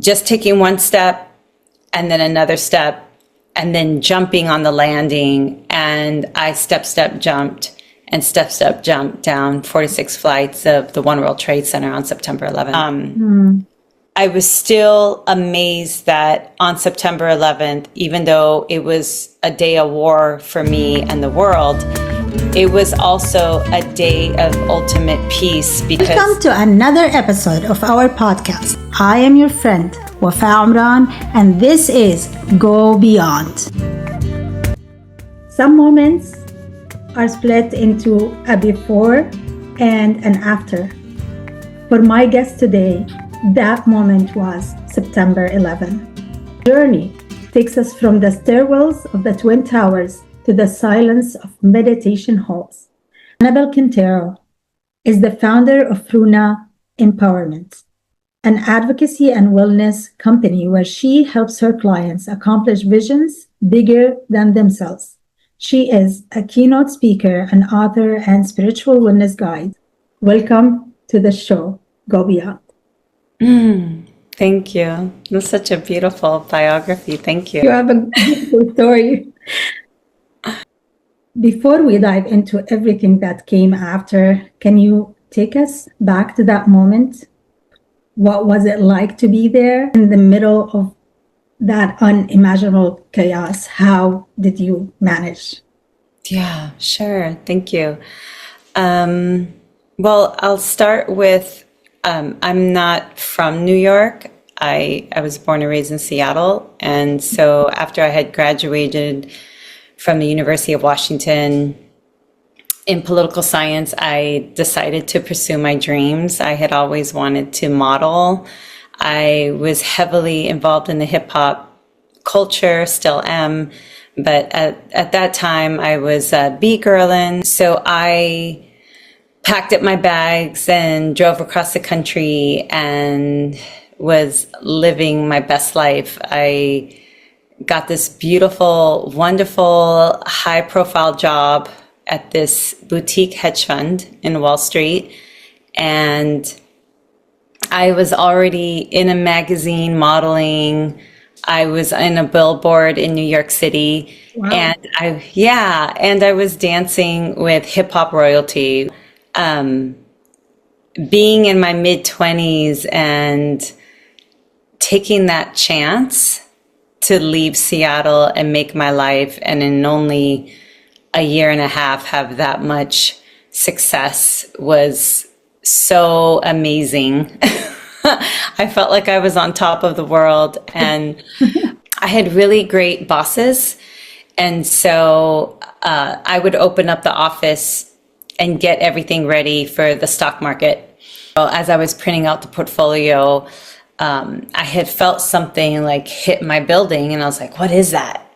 just taking one step and then another step and then jumping on the landing. And I step, jumped and step, jumped down 46 flights of the One World Trade Center on September 11th. I was still amazed that on September 11th, even though it was a day of war for me and the world, it was also a day of ultimate peace because... Welcome to another episode of our podcast. I am your friend, Wafa Umran, and this is Go Beyond. Some moments are split into a before and an after. For my guest today, that moment was September 11th. The journey takes us from the stairwells of the Twin Towers to the silence of meditation halls. Annabel Quintero is the founder of Runa Empowerment, an advocacy and wellness company where she helps her clients accomplish visions bigger than themselves. She is a keynote speaker, an author, and spiritual wellness guide. Welcome to the show, Go Beyond. Thank you. That's such a beautiful biography. Thank you. You have a beautiful story. Before we dive into everything that came after, can you take us back to that moment? What was it like to be there in the middle of that unimaginable chaos? How did you manage? Yeah, sure. Thank you. Well, I'll start with I'm not from New York. I was born and raised in Seattle. And so after I had graduated from the University of Washington in political science, I decided to pursue my dreams. I had always wanted to model. I was heavily involved in the hip hop culture, still am. But at that time, I was B-girling. So I packed up my bags and drove across the country and was living my best life. I got this beautiful, wonderful, high-profile job at this boutique hedge fund in Wall Street. And I was already in a magazine modeling. I was in a billboard in New York City. Wow. And I was dancing with hip-hop royalty. Being in my mid-20s and taking that chance to leave Seattle and make my life, and in only a year and a half have that much success was so amazing. I felt like I was on top of the world, and I had really great bosses. And so I would open up the office and get everything ready for the stock market. So as I was printing out the portfolio, I had felt something like hit my building, and I was like, what is that?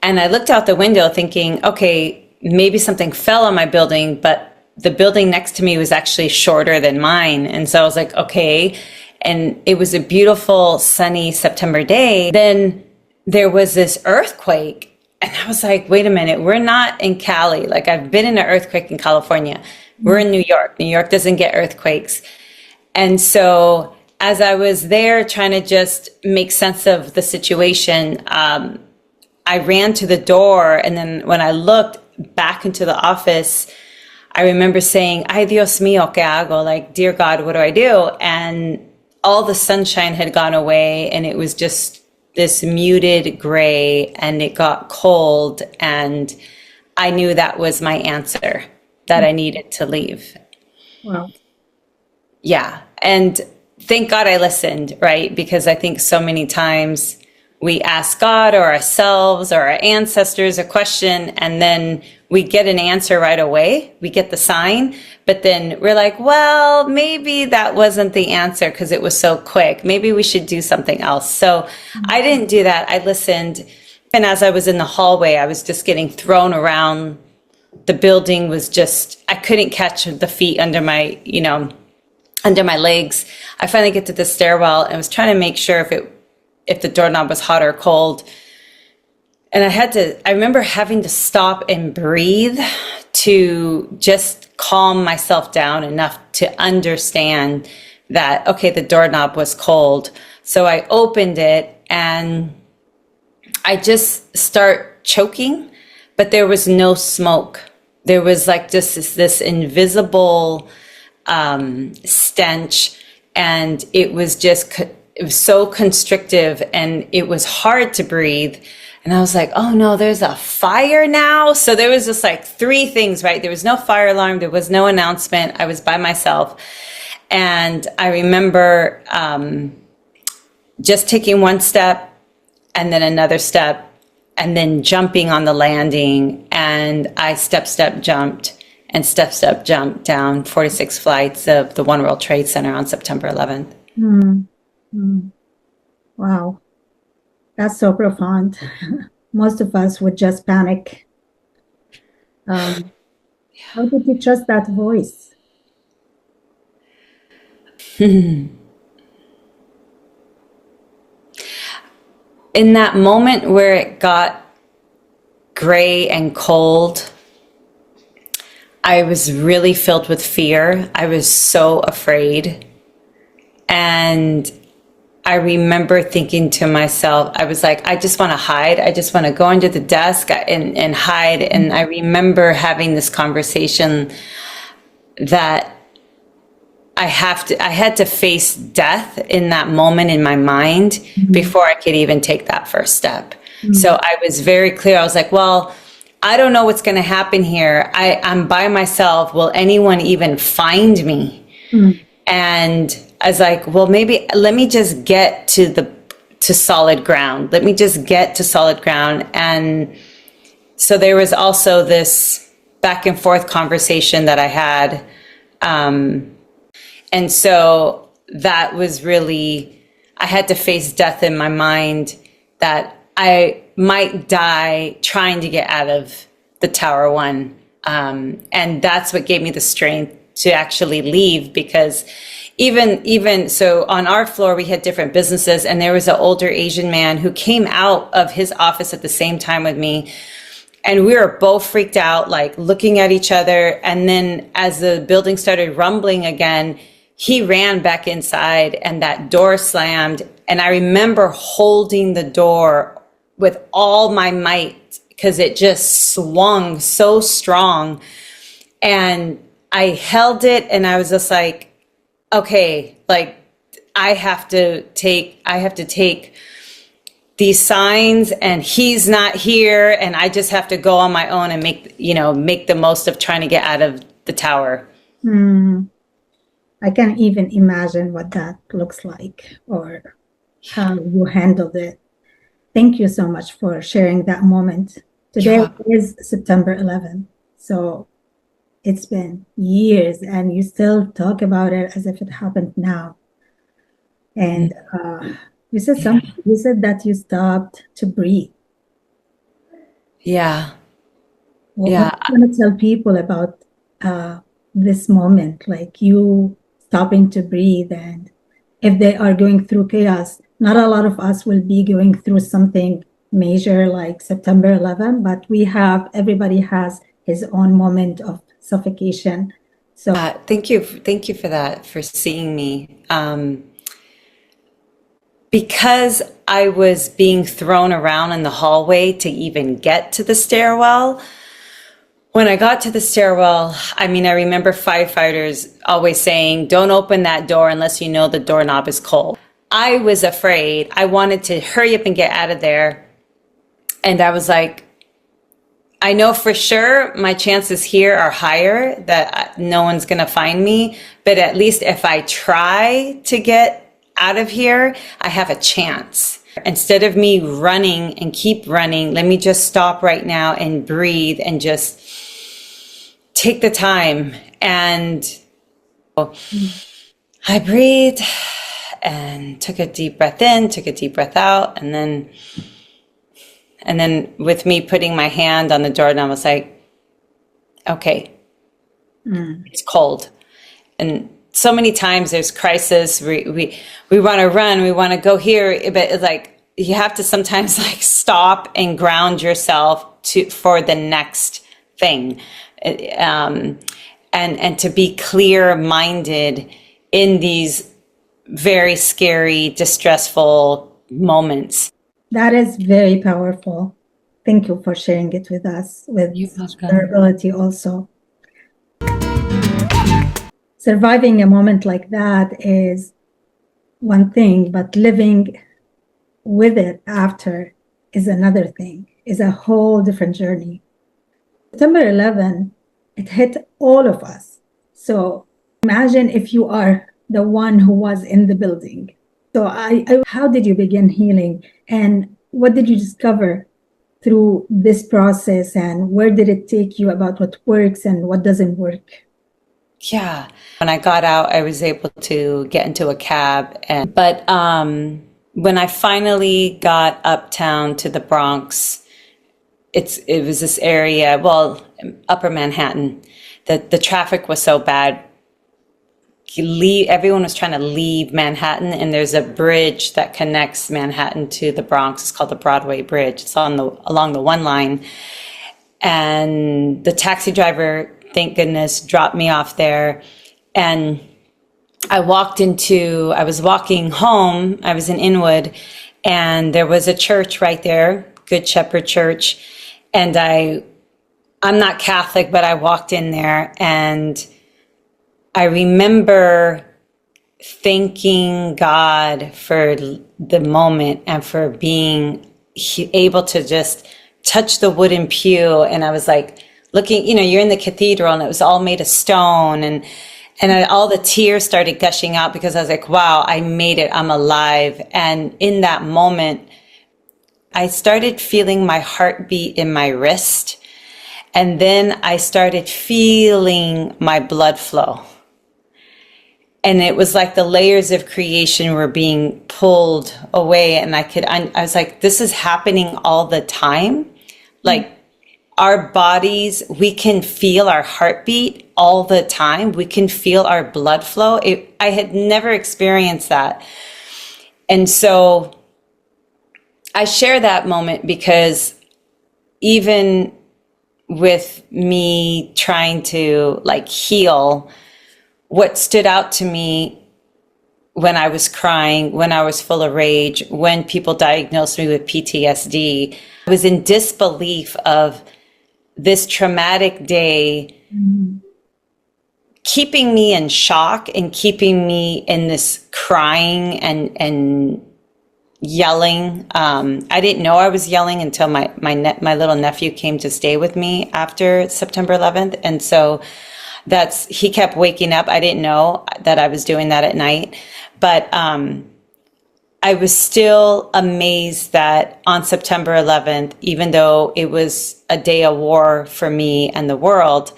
And I looked out the window thinking, okay, maybe something fell on my building, but the building next to me was actually shorter than mine. And so I was like, okay. And it was a beautiful sunny September day. Then there was this earthquake. And I was like, wait a minute, we're not in Cali. Like, I've been in an earthquake in California. We're in New York. New York doesn't get earthquakes. And so as I was there trying to just make sense of the situation, I ran to the door. And then when I looked back into the office, I remember saying, ay, Dios mío, ¿qué hago? Like, dear God, what do I do? And all the sunshine had gone away, and it was just this muted gray, and it got cold, and I knew that was my answer, that I needed to leave. Wow. Yeah. And thank God I listened, right? Because I think so many times we ask God or ourselves or our ancestors a question, and then we get an answer right away. We get the sign, but then we're like, well, maybe that wasn't the answer because it was so quick. Maybe we should do something else. So I didn't do that. I listened. And as I was in the hallway, I was just getting thrown around. The building was just, I couldn't catch the feet under my legs. I finally get to the stairwell and was trying to make sure if the doorknob was hot or cold. And I remember having to stop and breathe to just calm myself down enough to understand that, okay, the doorknob was cold, So I opened it and I just start choking, but there was no smoke. There was like just this invisible stench, and it was just it was so constrictive, and it was hard to breathe. And I was like, oh no, there's a fire now. So there was just like three things, right? There was no fire alarm. There was no announcement. I was by myself. And I remember just taking one step and then another step and then jumping on the landing. And I step, jumped and step, jumped down 46 flights of the One World Trade Center on September 11th. Wow. That's so profound. Most of us would just panic. How did you trust that voice? In that moment where it got gray and cold, I was really filled with fear. I was so afraid. And I remember thinking to myself, I was like, I just want to hide. I just want to go under the desk and hide. And I remember having this conversation that I had to face death in that moment in my mind before I could even take that first step. So I was very clear. I was like, well, I don't know what's going to happen here. I'm by myself. Will anyone even find me? And I was like, well, maybe let me just get to solid ground. Let me just get to solid ground. And so there was also this back and forth conversation that I had. And so that was really, I had to face death in my mind that I might die trying to get out of the Tower One. And that's what gave me the strength to actually leave, because even so on our floor, we had different businesses, and there was an older Asian man who came out of his office at the same time with me. And we were both freaked out, like looking at each other. And then as the building started rumbling again, he ran back inside and that door slammed. And I remember holding the door with all my might because it just swung so strong. And I held it and I was just like, okay, like I have to take these signs, and he's not here, and I just have to go on my own and make the most of trying to get out of the tower. I can't even imagine what that looks like or how you handled it. Thank you so much for sharing that moment. Today is September 11th, so it's been years, and you still talk about it as if it happened now. And you said something. You said that you stopped to breathe. Yeah. What do you want to tell people about this moment, like you stopping to breathe? And if they are going through chaos, not a lot of us will be going through something major like September 11, but everybody has his own moment of suffocation. So thank you for that, for seeing me. Because I was being thrown around in the hallway to even get to the stairwell. When I got to the stairwell, I remember firefighters always saying, don't open that door unless you know the doorknob is cold. I was afraid. I wanted to hurry up and get out of there. And I was like, I know for sure my chances here are higher that no one's going to find me. But at least if I try to get out of here, I have a chance. Instead of me running and keep running, let me just stop right now and breathe and just take the time. And I breathed and took a deep breath in, took a deep breath out. And then with me putting my hand on the door, and I was like, okay, it's cold. And so many times there's crisis. We want to run, we want to go here, but it's like you have to sometimes like stop and ground yourself for the next thing, and to be clear-minded in these very scary, distressful moments. That is very powerful. Thank you for sharing it with us, with vulnerability also. Surviving a moment like that is one thing, but living with it after is another thing, is a whole different journey. September 11, it hit all of us. So imagine if you are the one who was in the building. So how did you begin healing, and what did you discover through this process, and where did it take you about what works and what doesn't work? Yeah. When I got out, I was able to get into a cab. But when I finally got uptown to the Bronx, it was this area, well, Upper Manhattan. The traffic was so bad. Everyone was trying to leave Manhattan, and there's a bridge that connects Manhattan to the Bronx. It's called the Broadway Bridge. It's along the one line. And the taxi driver, thank goodness, dropped me off there. And I was walking home. I was in Inwood, and there was a church right there, Good Shepherd Church. And I'm not Catholic, but I walked in there, and I remember thanking God for the moment and for being able to just touch the wooden pew. And I was like, looking, you're in the cathedral, and it was all made of stone, and all the tears started gushing out, because I was like, wow, I made it. I'm alive. And in that moment, I started feeling my heartbeat in my wrist. And then I started feeling my blood flow. And it was like the layers of creation were being pulled away. And I was like, this is happening all the time. Like, our bodies, we can feel our heartbeat all the time. We can feel our blood flow. I had never experienced that. And so I share that moment because even with me trying to heal, what stood out to me when I was crying, when I was full of rage, when people diagnosed me with PTSD, I was in disbelief of this traumatic day keeping me in shock and keeping me in this crying and yelling. I didn't know I was yelling until my little nephew came to stay with me after September 11th. And so he kept waking up. I didn't know that I was doing that at night, but I was still amazed that on September 11th, even though it was a day of war for me and the world,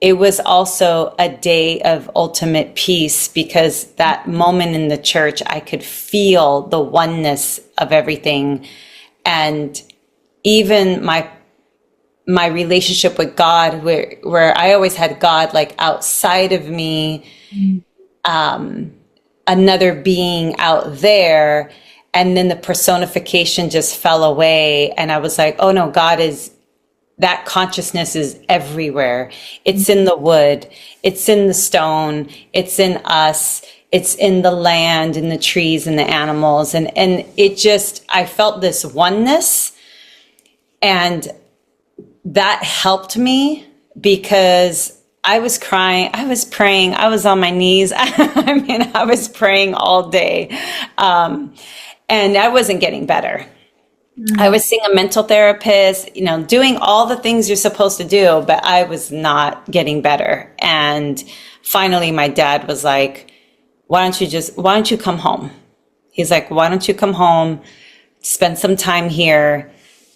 it was also a day of ultimate peace, because that moment in the church, I could feel the oneness of everything. And even my relationship with God, where I always had God outside of me, another being out there, and then the personification just fell away, and I was like, oh no, that consciousness is everywhere. It's in the wood, it's in the stone, it's in us, it's in the land, in the trees, and the animals, and it just, I felt this oneness, and that helped me, because I was crying, I was praying, I was on my knees. I was praying all day. And I wasn't getting better. I was seeing a mental therapist, doing all the things you're supposed to do, but I was not getting better. And finally, my dad was like, why don't you come home? He's like, why don't you come home, spend some time here?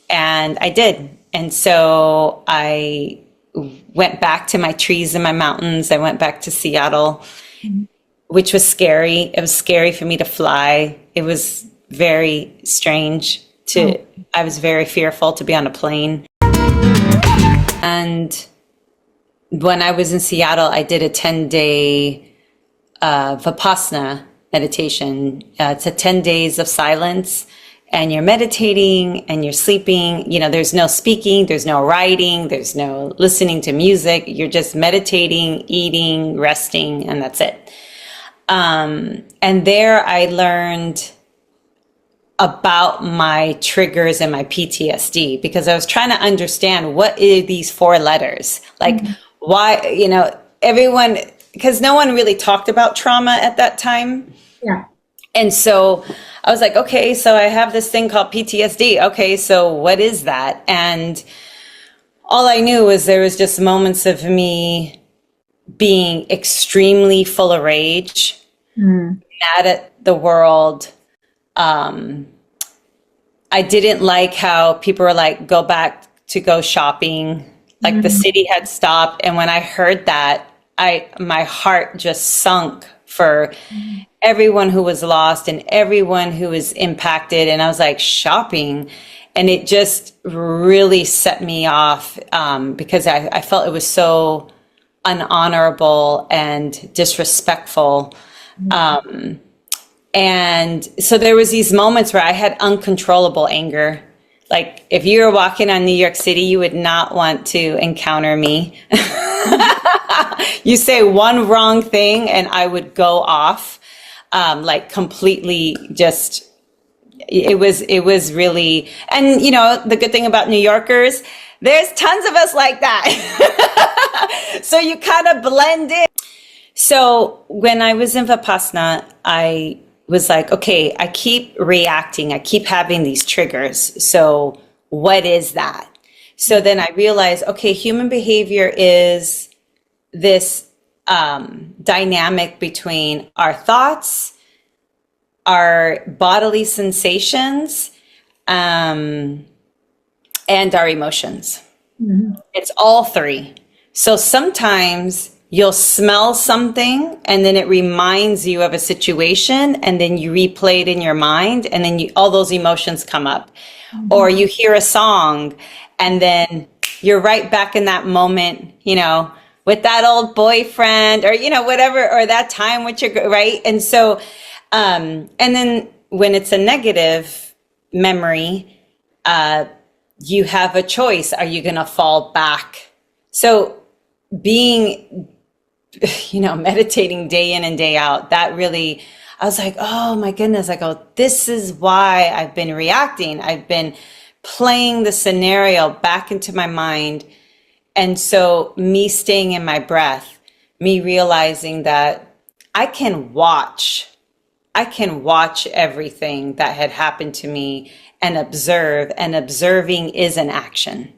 And I did. And so I went back to my trees and my mountains. I went back to Seattle, which was scary. It was scary for me to fly. It was very strange I was very fearful to be on a plane. And when I was in Seattle, I did a 10-day Vipassana meditation. It's a 10 days of silence, and you're meditating and you're sleeping. There's no speaking, there's no writing, there's no listening to music. You're just meditating, eating, resting, and that's it. And there I learned about my triggers and my PTSD, because I was trying to understand, what are these four letters? Like, why, everyone, because no one really talked about trauma at that time. Yeah. And so I was like, okay, so I have this thing called PTSD. Okay, so what is that? And all I knew was there was just moments of me being extremely full of rage, mad at the world. I didn't like how people were like, go back to go shopping. Like the city had stopped. And when I heard that, my heart just sunk for everyone who was lost and everyone who was impacted. And I was like, shopping. And it just really set me off, because I felt it was so unhonorable and disrespectful. And so there was these moments where I had uncontrollable anger. Like if you were walking on New York City, you would not want to encounter me. You say one wrong thing and I would go off, like completely just, it was really, and the good thing about New Yorkers, there's tons of us like that. So you kind of blend in. So when I was in Vipassana, I was like, okay, I keep reacting. I keep having these triggers. So what is that? So then I realized, okay, human behavior is this dynamic between our thoughts, our bodily sensations, and our emotions. It's all three. So sometimes you'll smell something and then it reminds you of a situation, and then you replay it in your mind, and then all those emotions come up. Or you hear a song and then you're right back in that moment, with that old boyfriend, or, whatever, or that time with your, right? And so, and then when it's a negative memory, you have a choice. Are you going to fall back? So being, meditating day in and day out, that really, I was like, oh my goodness. I go, this is why I've been reacting. I've been playing the scenario back into my mind. And so me staying in my breath, me realizing that I can watch everything that had happened to me and observe, and observing is an action.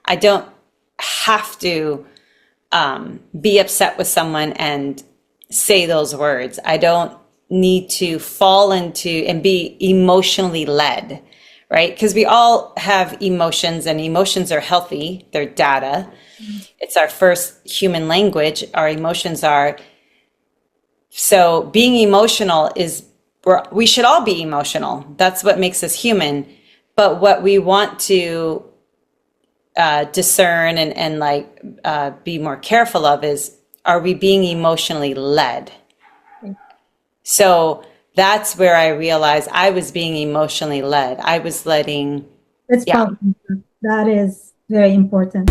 I don't have to be upset with someone and say those words. I don't need to fall into and be emotionally led, right? Because we all have emotions, and emotions are healthy. They're data. It's our first human language. Our emotions are. So being emotional we should all be emotional. That's what makes us human. But what we want to discern and be more careful of is, are we being emotionally led? So that's where I realized I was being emotionally led. I was letting. That's powerful. That is very important.